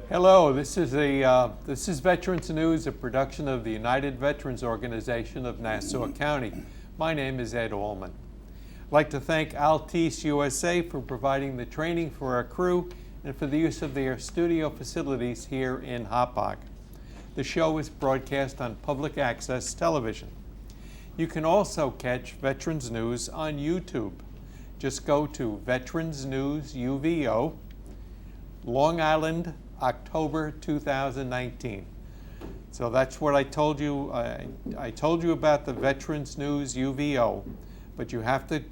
Hello, this is Veterans News, a production of the United Veterans Organization of Nassau County. My name is Ed Allman. I'd like to thank Altice USA for providing the training for our crew and for the use of their studio facilities here in Hauppauge. The show is broadcast on public access television. You can also catch Veterans News on YouTube. Just go to Veterans News UVO, Long Island, October 2019. So that's what I told you. I told you about the Veterans News UVO, but you have to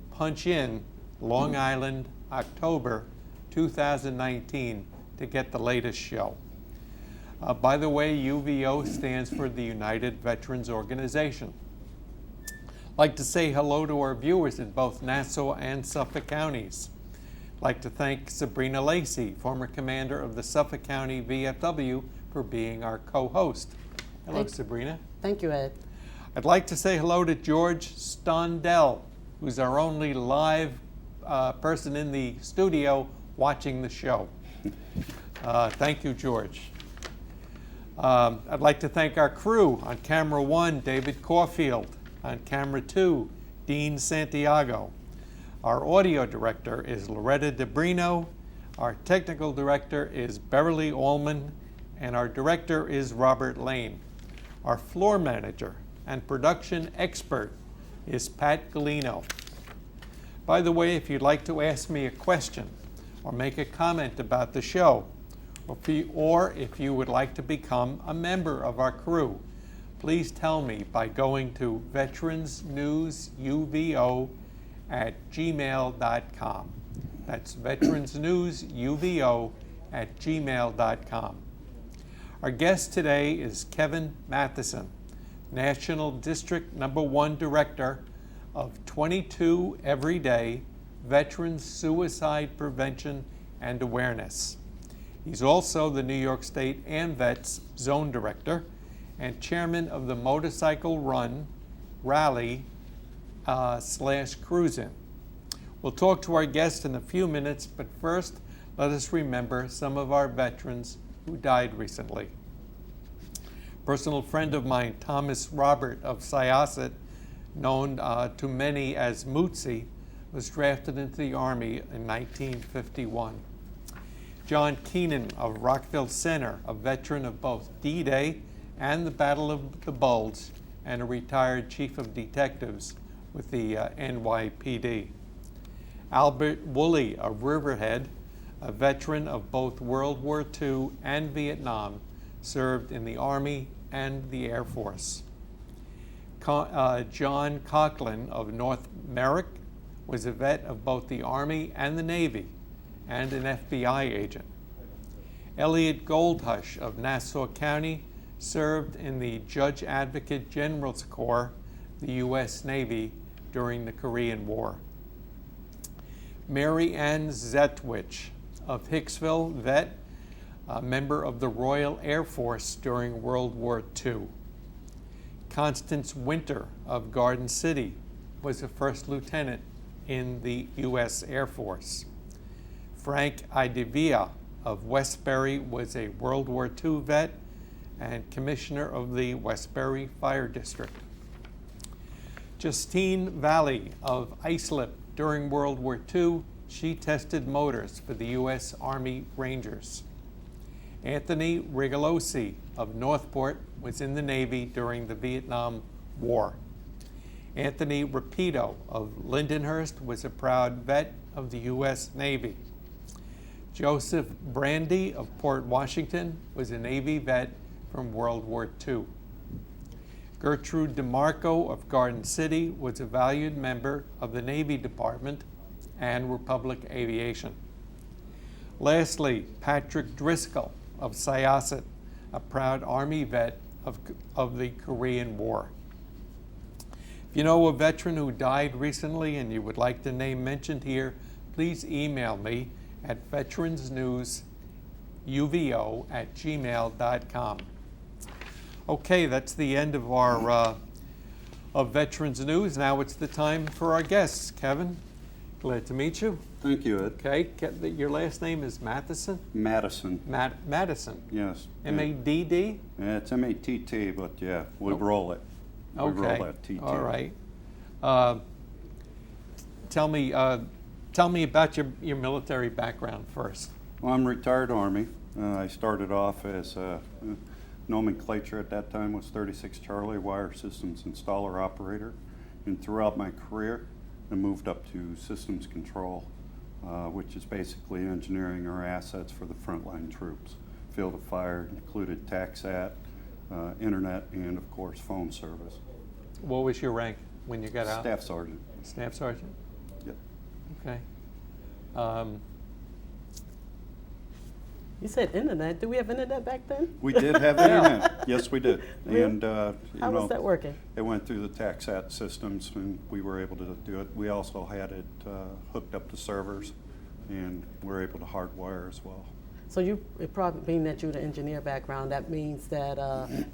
punch in Long Island, October 2019 to get the latest show. By the way, UVO stands for the United Veterans Organization. I'd like to say hello to our viewers in both Nassau and Suffolk counties. I'd like to thank Sabrina Lacey, former commander of the Suffolk County VFW, for being our co-host. Hello, Sabrina. Thank you, Ed. I'd like to say hello to George Stondell, who's our only live person in the studio watching the show. Thank you, George. I'd like to thank our crew. On camera 1, David Caulfield. On camera 2, Dean Santiago. Our audio director is Loretta DeBrino. Our technical director is Beverly Allman. And our director is Robert Lane. Our floor manager and production expert is Pat Galino. By the way, if you'd like to ask me a question or make a comment about the show, or if you would like to become a member of our crew, please tell me by going to veteransnewsuvo@gmail.com. That's veteransnewsuvo@gmail.com. Our guest today is Kevin Mattteson, National District Number 1 Director of 22 Everyday Veterans Suicide Prevention and Awareness. He's also the New York State AMVETS Zone Director and chairman of the Motorcycle Run Rally / Cruise-In. We'll talk to our guest in a few minutes, but first, let us remember some of our veterans who died recently. Personal friend of mine, Thomas Robert of Syosset, known to many as Mootsie, was drafted into the Army in 1951. John Keenan of Rockville Center, a veteran of both D-Day and the Battle of the Bulge, and a retired chief of detectives with the NYPD. Albert Woolley of Riverhead, a veteran of both World War II and Vietnam, served in the Army and the Air Force. John Coughlin of North Merrick was a vet of both the Army and the Navy and an FBI agent. Elliot Goldhush of Nassau County served in the Judge Advocate General's Corps, the U.S. Navy, during the Korean War. Mary Ann Zetwich of Hicksville, vet, a member of the Royal Air Force during World War II. Constance Winter of Garden City was a first lieutenant in the U.S. Air Force. Frank Idevia of Westbury was a World War II vet and commissioner of the Westbury Fire District. Justine Valley of Islip during World War II, she tested motors for the U.S. Army Rangers. Anthony Rigolosi of Northport was in the Navy during the Vietnam War. Anthony Rapido of Lindenhurst was a proud vet of the U.S. Navy. Joseph Brandy of Port Washington was a Navy vet from World War II. Gertrude DeMarco of Garden City was a valued member of the Navy Department and Republic Aviation. Lastly, Patrick Driscoll of Syosset, a proud Army vet of the Korean War. If you know a veteran who died recently and you would like the name mentioned here, please email me at veteransnewsuvo@gmail.com. Okay, that's the end of our of Veterans News. Now it's the time for our guests. Kevin, Glad to meet you. Thank you, Ed. Okay, your last name is Matheson? Madison. Madison. Yes. M-A-D-D? Yeah, it's M-A-T-T, but yeah, we roll it. We Okay. roll that T-T. All right. Tell me about your military background first. Well, I'm retired Army. I started off as nomenclature at that time was 36 Charlie, wire systems installer operator. And throughout my career, I moved up to systems control, which is basically engineering our assets for the frontline troops. Field of fire included TACSAT, internet, and of course phone service. What was your rank when you got out? Staff sergeant. Staff sergeant? Yep. Okay. You said internet. Did we have internet back then? We did have internet. Yes, we did. Really? And How was that working? It went through the TACSAT systems, and we were able to do it. We also had it hooked up to servers, and we're able to hardwire as well. So you, it probably being that you're the engineer background, that means that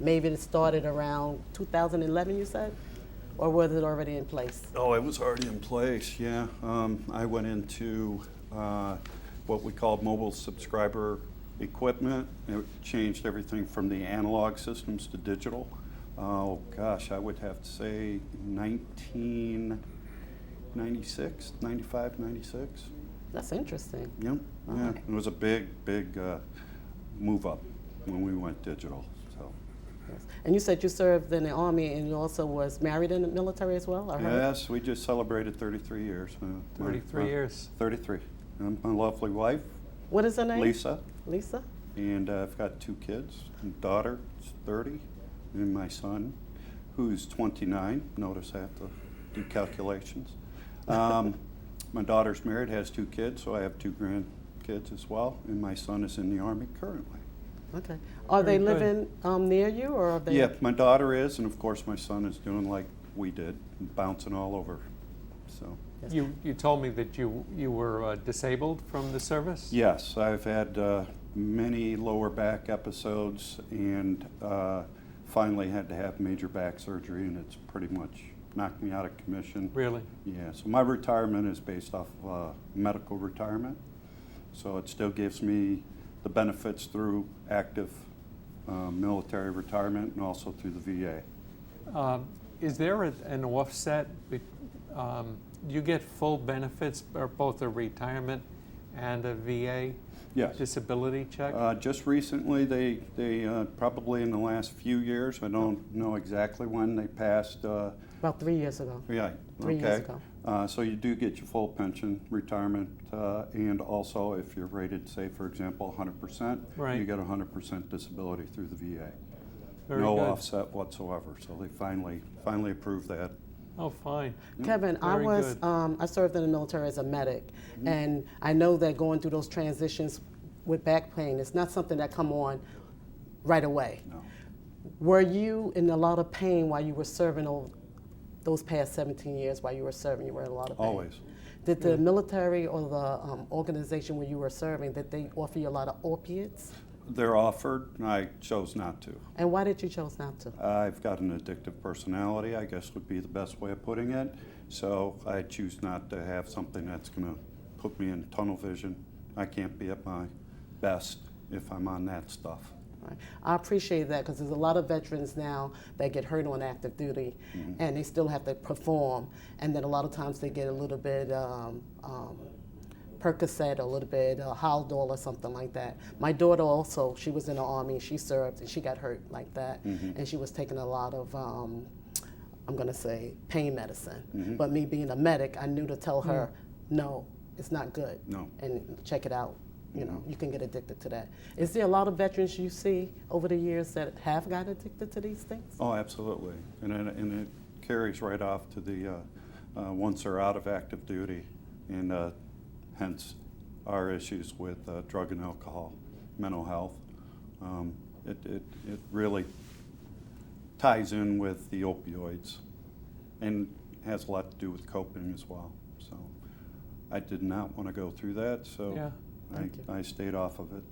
maybe it started around 2011, you said? Or was it already in place? Oh, it was already in place, yeah. I went into what we called mobile subscriber equipment. It changed everything from the analog systems to digital. Oh gosh, I would have to say 1996, 95, 96. That's interesting. Yep, yeah. Right. It was a big move up when we went digital. So. Yes. And you said you served in the Army and you also was married in the military as well? I heard? Yes, we just celebrated 33 years. 33 years. 33. And my lovely wife, What is her name? Lisa. Lisa? And I've got 2 kids. A daughter is 30, and my son, who's 29. Notice I have to do calculations. My daughter's married, has 2 kids, so I have 2 grandkids as well. And my son is in the Army currently. Okay. Are Very they good. living near you, or are they? Yeah, my daughter is, and of course my son is doing like we did, bouncing all over. So. Yes. You told me that you were disabled from the service? Yes, I've had many lower back episodes, and finally had to have major back surgery, and it's pretty much knocked me out of commission. Really? Yeah, so my retirement is based off medical retirement, so it still gives me the benefits through active military retirement and also through the VA. Is there an offset? You get full benefits for both a retirement and a VA Yes. disability check? Just recently, they probably in the last few years, I don't know exactly when they passed. About 3 years ago. Yeah, 3 years okay. ago. So you do get your full pension, retirement, and also if you're rated, say, for example, 100%, Right. you get 100% disability through the VA. Very No good. offset whatsoever. So they finally approved that. Oh, fine. Kevin, Very good. I served in the military as a medic, and I know that going through those transitions with back pain, it's not something that come on right away. No. Were you in a lot of pain while you were serving those past 17 years while you were serving? You were in a lot of pain? Always. Did the military or the organization where you were serving, did they offer you a lot of opiates? They're offered. I chose not to. And why did you choose not to? I've got an addictive personality, I guess would be the best way of putting it. So I choose not to have something that's going to put me in tunnel vision. I can't be at my best if I'm on that stuff. Right. I appreciate that because there's a lot of veterans now that get hurt on active duty and they still have to perform, and then a lot of times they get a little bit Percocet, a little bit Haldol or something like that. My daughter also, she was in the Army, she served, and she got hurt like that, and she was taking a lot of, I'm going to say, pain medicine. But me being a medic, I knew to tell her, no, it's not good, No. and check it out. You know, you can get addicted to that. Is there a lot of veterans you see over the years that have got addicted to these things? Oh, absolutely. And it carries right off to the, once they're out of active duty, and hence our issues with drug and alcohol, mental health. It really ties in with the opioids and has a lot to do with coping as well. So I did not want to go through that, so Yeah. I stayed off of it.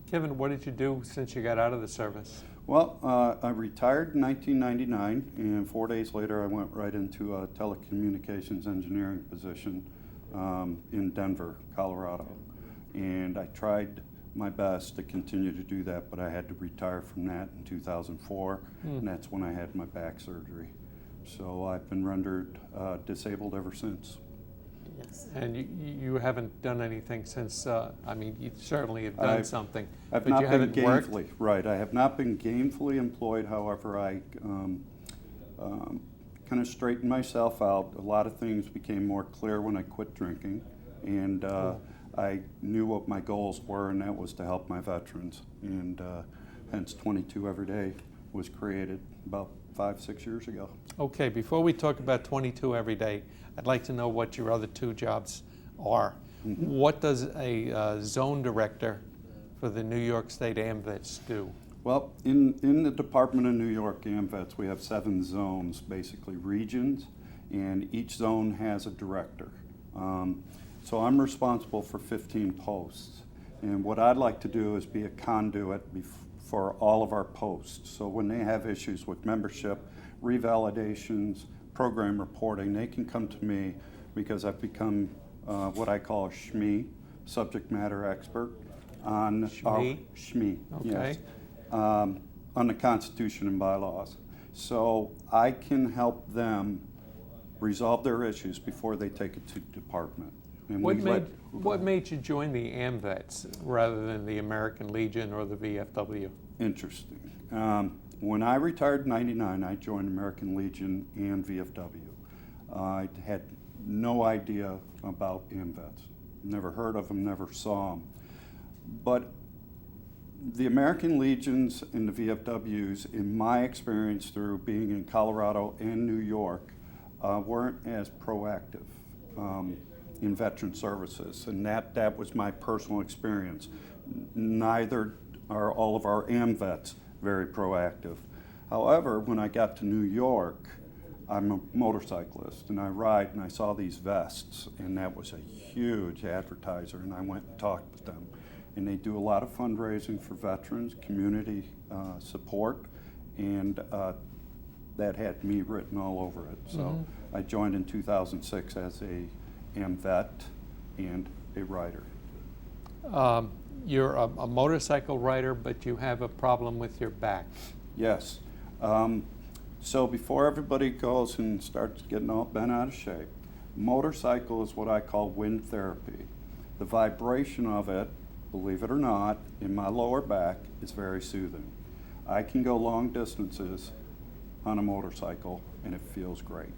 Kevin, what did you do since you got out of the service? Well, I retired in 1999, and 4 days later I went right into a telecommunications engineering position in Denver, Colorado. And I tried my best to continue to do that, but I had to retire from that in 2004, and that's when I had my back surgery. So I've been rendered disabled ever since. Yes. And you haven't done anything since, I mean, you certainly have done something, I've but not you been haven't worked? gainfully, right, I have not been gainfully employed. However, I kind of straightened myself out. A lot of things became more clear when I quit drinking, and I knew what my goals were, and that was to help my veterans. And hence 22 Every Day was created about 5-6 years ago. Okay, before we talk about 22 Every Day, I'd like to know what your other two jobs are. What does a zone director for the New York State AMVETS do? Well, in the Department of New York AMVETS, we have 7 zones, basically regions, and each zone has a director. So I'm responsible for 15 posts. And what I'd like to do is be a conduit for all of our posts. So when they have issues with membership, revalidations, program reporting, they can come to me because I've become what I call a SME, subject matter expert on SME, Okay. yes, on the Constitution and bylaws. So I can help them resolve their issues before they take it to department. And What made you join the AMVETS rather than the American Legion or the VFW? Interesting. When I retired in '99, I joined American Legion and VFW. I had no idea about AMVETS. Never heard of them, never saw them. But the American Legions and the VFWs, in my experience through being in Colorado and New York, weren't as proactive in veteran services, and that was my personal experience. Neither are all of our AMVETS very proactive. However, when I got to New York, I'm a motorcyclist and I ride, and I saw these vests, and that was a huge advertiser, and I went and talked with them. And they do a lot of fundraising for veterans, community support, and that had me written all over it. So I joined in 2006 as a AMVET and a rider. You're a motorcycle rider, but you have a problem with your back. Yes. So before everybody goes and starts getting all bent out of shape, motorcycle is what I call wind therapy. The vibration of it, believe it or not, in my lower back is very soothing. I can go long distances on a motorcycle and it feels great.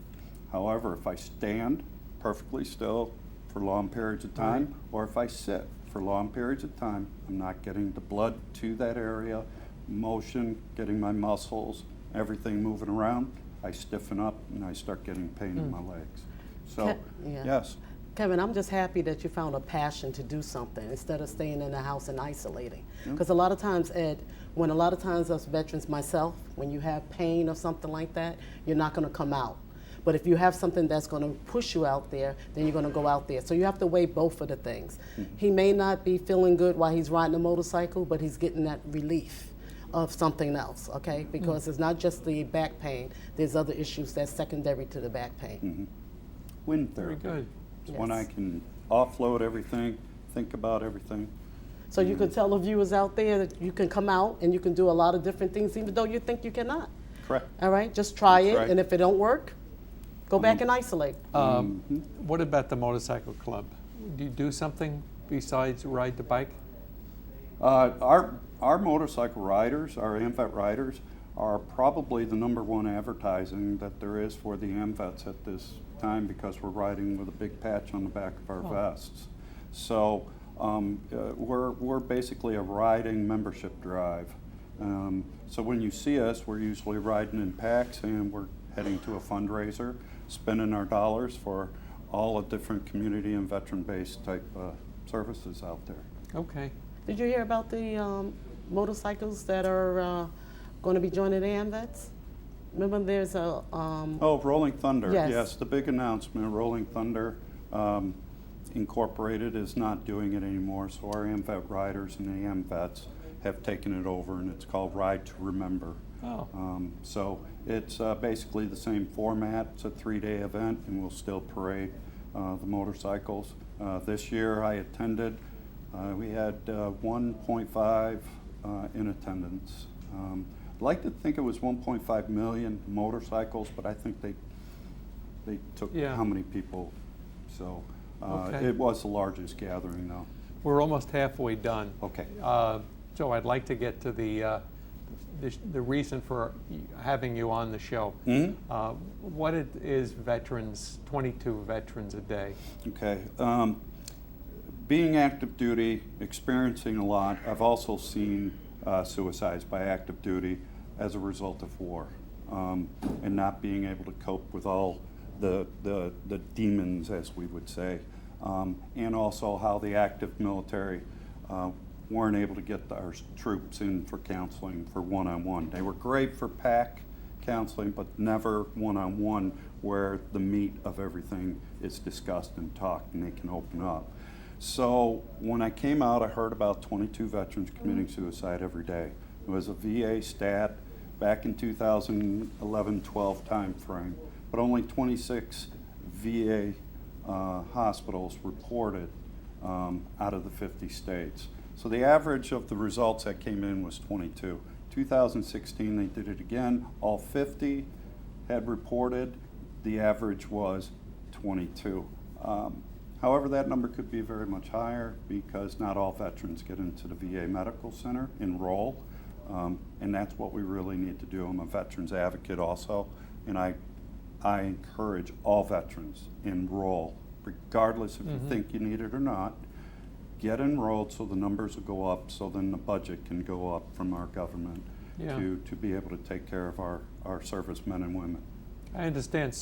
However, if I stand perfectly still for long periods of time, or if I sit for long periods of time, I'm not getting the blood to that area, motion, getting my muscles, everything moving around, I stiffen up and I start getting pain in my legs. So, yes. Kevin, I'm just happy that you found a passion to do something instead of staying in the house and isolating. Because a lot of times, Ed, when a lot of times us veterans, myself, when you have pain or something like that, you're not going to come out. But if you have something that's going to push you out there, then you're going to go out there. So you have to weigh both of the things. He may not be feeling good while he's riding a motorcycle, but he's getting that relief of something else, okay? Because it's not just the back pain. There's other issues that's secondary to the back pain. Wind therapy. Very good. It's when I can offload everything, think about everything. So you can tell the viewers out there that you can come out and you can do a lot of different things even though you think you cannot. Correct. All right, just try That's it, right. and if it don't work, go back and isolate. What about the motorcycle club? Do you do something besides ride the bike? Our motorcycle riders, our AMVET riders, are probably the #1 advertising that there is for the AMVETs at this time, because we're riding with a big patch on the back of our vests. So we're basically a riding membership drive. So when you see us, we're usually riding in packs and we're heading to a fundraiser, spending our dollars for all the different community and veteran-based type services out there. Okay. Did you hear about the motorcycles that are going to be joining the AMVETS? Remember there's a... Oh, Rolling Thunder. Yes. The big announcement. Rolling Thunder Incorporated is not doing it anymore, so our AMVET riders and the AMVETs have taken it over, and it's called Ride to Remember. Oh. So it's basically the same format. It's a 3-day event, and we'll still parade the motorcycles. This year I attended, we had 1.5 in attendance. I'd like to think it was 1.5 million motorcycles, but I think they took Yeah. how many people, so Okay. it was the largest gathering though. We're almost halfway done. Okay. Joe, I'd like to get to the reason for having you on the show. What is veterans, 22 veterans a day? Okay. Being active duty, experiencing a lot, I've also seen suicides by active duty as a result of war, and not being able to cope with all the demons, as we would say, and also how the active military weren't able to get our troops in for counseling for one-on-one. They were great for pack counseling, but never one-on-one where the meat of everything is discussed and talked and they can open up. So when I came out, I heard about 22 veterans committing suicide every day. It was a VA stat back in 2011-12 timeframe, but only 26 VA hospitals reported out of the 50 states. So the average of the results that came in was 22. 2016, they did it again. All 50 had reported. The average was 22. However, that number could be very much higher because not all veterans get into the VA Medical Center, enroll, and that's what we really need to do. I'm a veterans advocate also, and I encourage all veterans, enroll, regardless if you think you need it or not. Get enrolled so the numbers will go up, so then the budget can go up from our government to be able to take care of our servicemen and women. I understand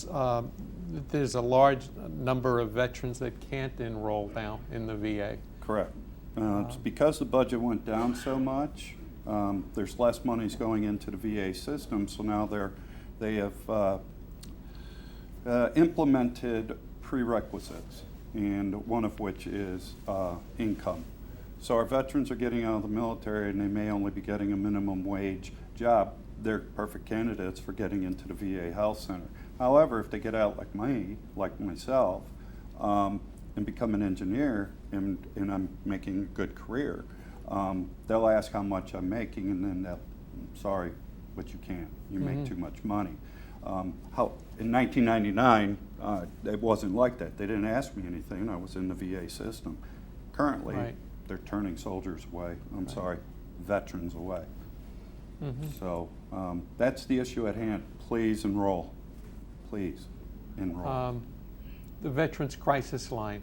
there's a large number of veterans that can't enroll now in the VA. Correct. It's because the budget went down so much. There's less monies going into the VA system, so now they have implemented prerequisites, and one of which is income. So our veterans are getting out of the military and they may only be getting a minimum wage job. They're perfect candidates for getting into the VA Health Center. However, if they get out like me, like myself, and become an engineer and I'm making a good career, they'll ask how much I'm making, and then they'll, sorry, but you can't. You make too much money. In 1999, it wasn't like that. They didn't ask me anything. I was in the VA system. Currently, they're turning soldiers away. I'm sorry, veterans away. So that's the issue at hand. Please enroll. Please enroll. The Veterans Crisis Line,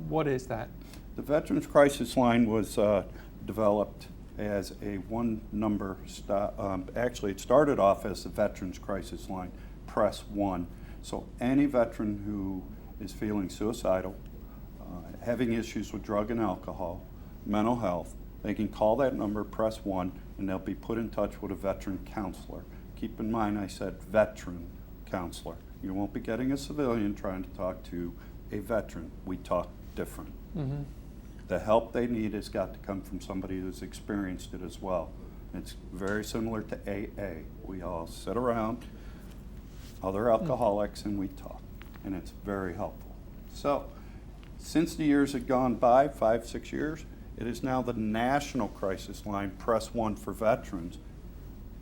what is that? The Veterans Crisis Line was developed as a one-number stop. Actually, it started off as the Veterans Crisis Line, press 1. So any veteran who is feeling suicidal, having issues with drug and alcohol, mental health, they can call that number, press 1, and they'll be put in touch with a veteran counselor. Keep in mind I said veteran counselor. You won't be getting a civilian trying to talk to a veteran. We talk different. The help they need has got to come from somebody who's experienced it as well. It's very similar to AA. We all sit around, other alcoholics, and we talk, and it's very helpful. So, since the years had gone by, 5, 6 years, it is now the National Crisis Line, press 1 for veterans.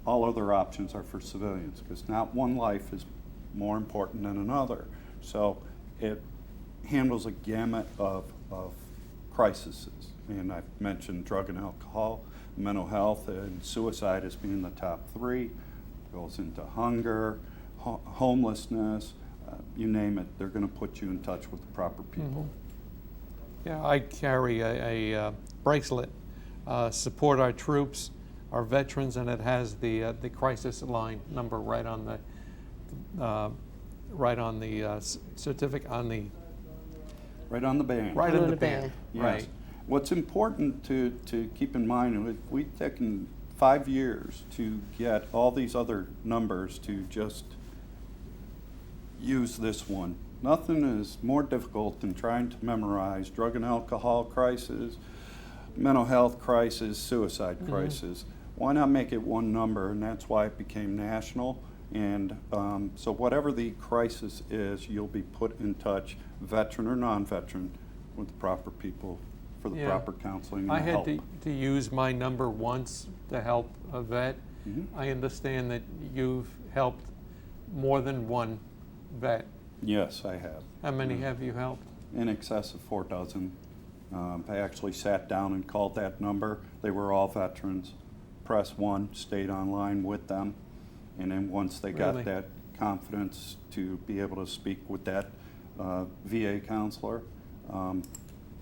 All other options are for civilians, because not one life is more important than another. So it handles a gamut of crises. And I've mentioned drug and alcohol, mental health, and suicide as being the top 3. It goes into hunger, homelessness, you name it. They're going to put you in touch with the proper people. Yeah, I carry a bracelet, support our troops, our veterans, and it has the crisis line number right on the certificate, on the right on the band. Right on the band. Yes. Right. What's important to keep in mind, we've taken 5 years to get all these other numbers to just use this one. Nothing is more difficult than trying to memorize drug and alcohol crisis, mental health crisis, suicide crisis. Why not make it one number? And that's why it became national. And so whatever the crisis is, you'll be put in touch, veteran or non-veteran, with the proper people for the Yeah. proper counseling and I help. had to use my number once to help a vet. Mhm. I understand that you've helped more than one vet. Yes, I have. How many have you helped? In excess of 4 dozen. I actually sat down and called that number. They were all veterans. Press 1, stayed online with them. And then once they got Really? that confidence to be able to speak with that VA counselor,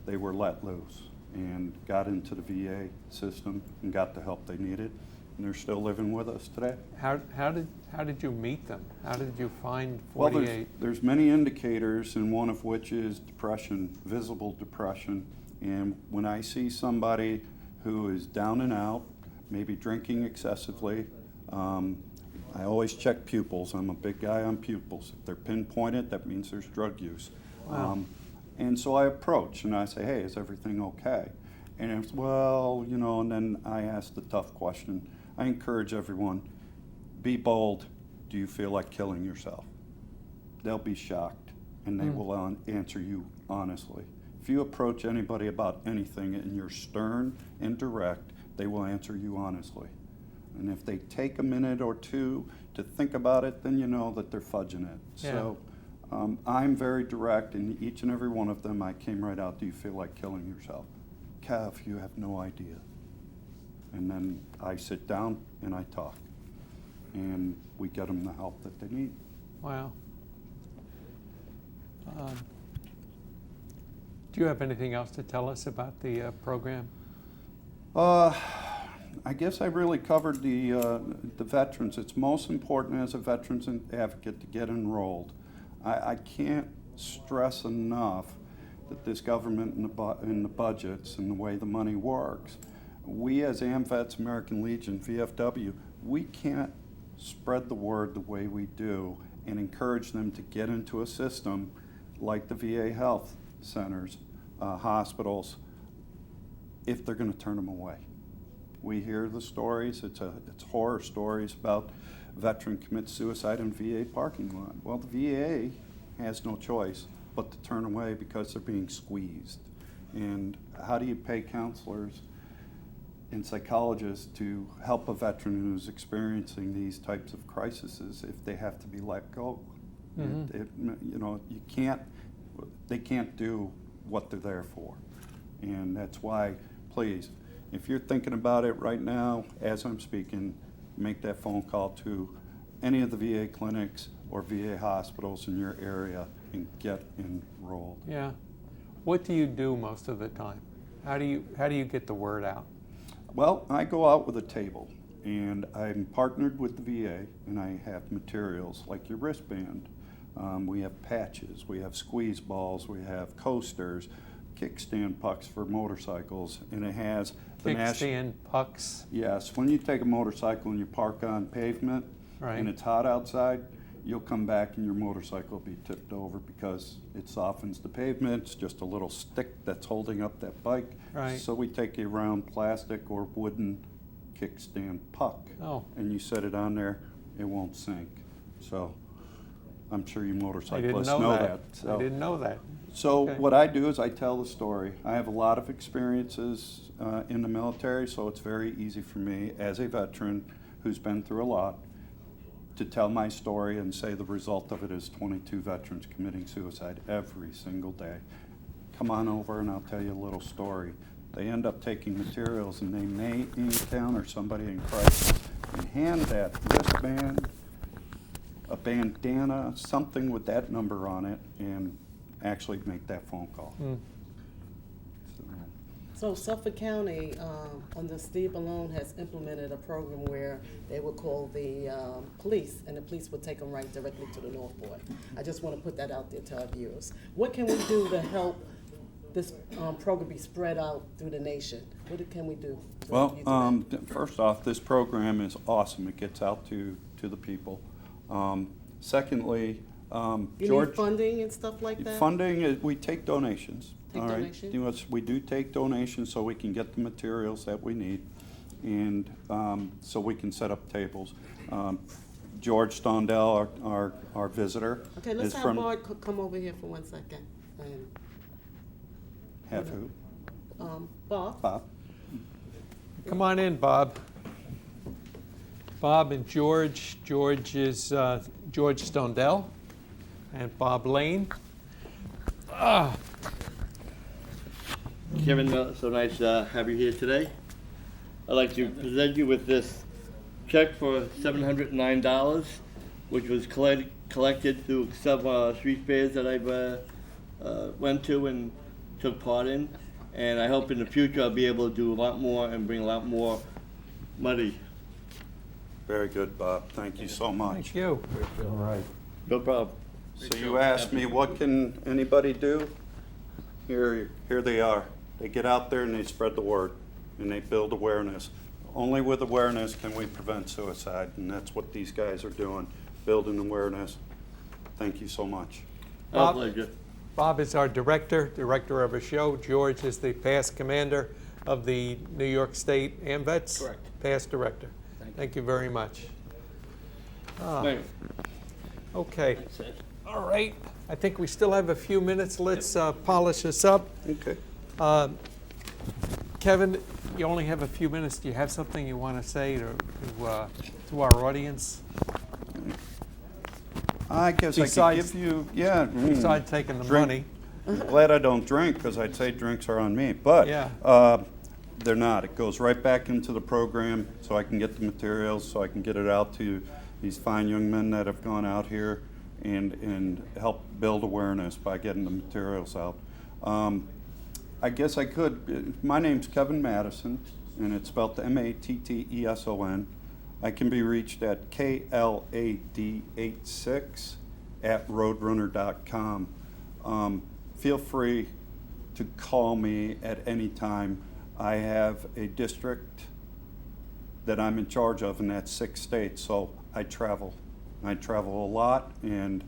they were let loose and got into the VA system and got the help they needed. And they're still living with us today. How did you meet them? How did you find Well, 48? there's many indicators, and one of which is depression, visible depression. And when I see somebody who is down and out, maybe drinking excessively, I always check pupils. I'm a big guy on pupils. If they're pinpointed, that means there's drug use. Wow. And so I approach and I say, hey, is everything okay? And it's, well, you know, and then I ask the tough question. I encourage everyone, be bold. Do you feel like killing yourself? They'll be shocked, and they will answer you honestly. If you approach anybody about anything and you're stern and direct, they will answer you honestly. And if they take a minute or two to think about it, then you know that they're fudging it. Yeah. So I'm very direct, and each and every one of them, I came right out, do you feel like killing yourself? Kev, you have no idea. And then I sit down and I talk, and we get them the help that they need. Wow. Do you have anything else to tell us about the program? I guess I really covered the veterans. It's most important as a veterans advocate to get enrolled. I can't stress enough that this government and the budgets and the way the money works, we as AMVETS, American Legion, VFW, we can't spread the word the way we do and encourage them to get into a system like the VA health centers, hospitals, if they're going to turn them away. We hear the stories, it's horror stories about veteran commits suicide in VA parking lot. Well, the VA has no choice but to turn away because they're being squeezed. And how do you pay counselors and psychologists to help a veteran who's experiencing these types of crises if they have to be let go? You know, they can't do what they're there for. And that's why, please, if you're thinking about it right now, as I'm speaking, make that phone call to any of the VA clinics or VA hospitals in your area and get enrolled. Yeah. What do you do most of the time? How do you get the word out? Well, I go out with a table, and I'm partnered with the VA, and I have materials like your wristband. We have patches, we have squeeze balls, we have coasters, kickstand pucks for motorcycles, and it has the Kickstand pucks. Yes, when you take a motorcycle and you park on pavement, Right. and it's hot outside, you'll come back and your motorcycle will be tipped over because it softens the pavement. It's just a little stick that's holding up that bike. Right. So we take a round plastic or wooden kickstand puck, Oh. and you set it on there, it won't sink. So I'm sure you I motorcyclists didn't know that. I So, didn't know that. so Okay. what I do is I tell the story. I have a lot of experiences in the military, so it's very easy for me as a veteran who's been through a lot to tell my story and say the result of it is 22 veterans committing suicide every single day. Come on over and I'll tell you a little story. They end up taking materials and they may encounter somebody in crisis and hand that wristband, a bandana, something with that number on it, and actually make that phone call. So Suffolk County, under Steve Malone, has implemented a program where they would call the police, and the police would take them right directly to the North Board. I just want to put that out there to our viewers. What can we do to help this program be spread out through the nation? What can we do? to help you Well, do that? first off, this program is awesome. It gets out to the people. Secondly, You George, need funding and stuff like that? funding, we take donations. Take all right? donations? You know, we do take donations so we can get the materials that we need, and so we can set up tables. George Stondell, our visitor, Okay, let's is have from Boyd come over here for 1 second. And, have who? Bob? Bob. Come on in, Bob. Bob and George. George is George Stondell and Bob Lane. Kevin, so nice to have you here today. I'd like to present you with this check for $709, which was collected through some street fairs that I've went to and took part in. And I hope in the future I'll be able to do a lot more and bring a lot more money. Very good, Bob. Thank you so much. Thank you. All right. No problem. So you asked me, what can anybody do? Here they are. They get out there and they spread the word and they build awareness. Only with awareness can we prevent suicide, and that's what these guys are doing, building awareness. Thank you so much. Our Bob? pleasure. Bob is our director of a show. George is the past commander of the New York State AMVETS. Correct. Past director. Thank you very much. Thank you. Okay. That's it. All right. I think we still have a few minutes. Let's polish this up. Okay. Kevin, you only have a few minutes. Do you have something you want to say to our audience I guess I Besides- could give you, yeah. besides taking the Drink. money? I'm glad I don't drink, because I'd say drinks are on me, but Yeah. they're not. It goes right back into the program so I can get the materials, so I can get it out to these fine young men that have gone out here and help build awareness by getting the materials out. I guess I could. My name's Kevin Mattesson, and it's spelled MATTESON. I can be reached at klad86@roadrunner.com. Feel free to call me at any time. I have a district that I'm in charge of, and that's 6 states, so I travel. I travel a lot, and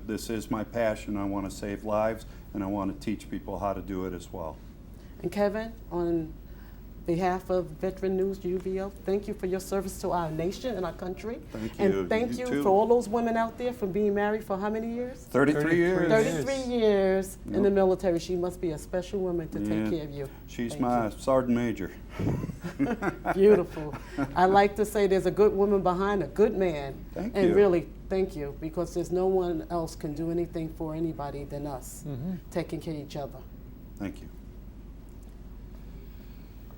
this is my passion. I want to save lives, and I want to teach people how to do it as well. And Kevin, on behalf of Veteran News UVO, thank you for your service to our nation and our country. Thank you. And thank you too. for all those women out there for being married for how many years? 33 years. 33 years in the Yep. military. She must be a special woman to Yeah. take care of you. She's Thank my sergeant major. Beautiful. I like to say there's a good woman behind a good man. Thank and you. really, thank you, because there's no one else can do anything for anybody than us, taking care of each other. Thank you.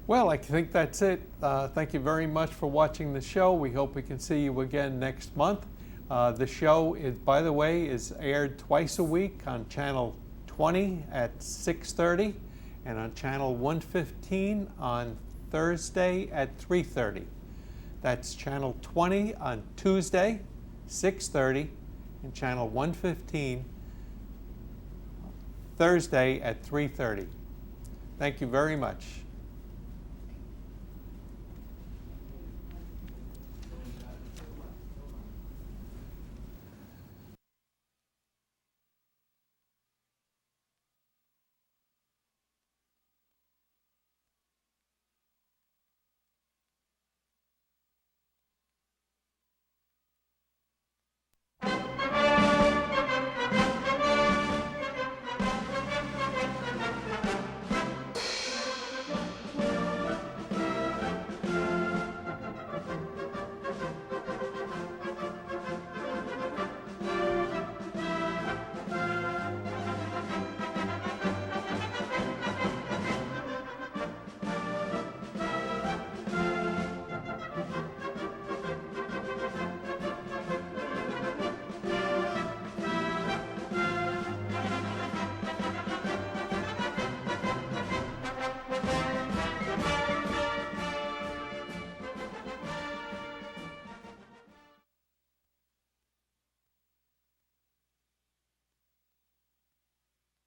Well, I think that's it. Thank you very much for watching the show. We hope we can see you again next month. The show, by the way, is aired twice a week on Channel 20 at 6:30 and on Channel 115 on Thursday at 3:30. That's Channel 20 on Tuesday, 6:30, and Channel 115 Thursday at 3:30. Thank you very much.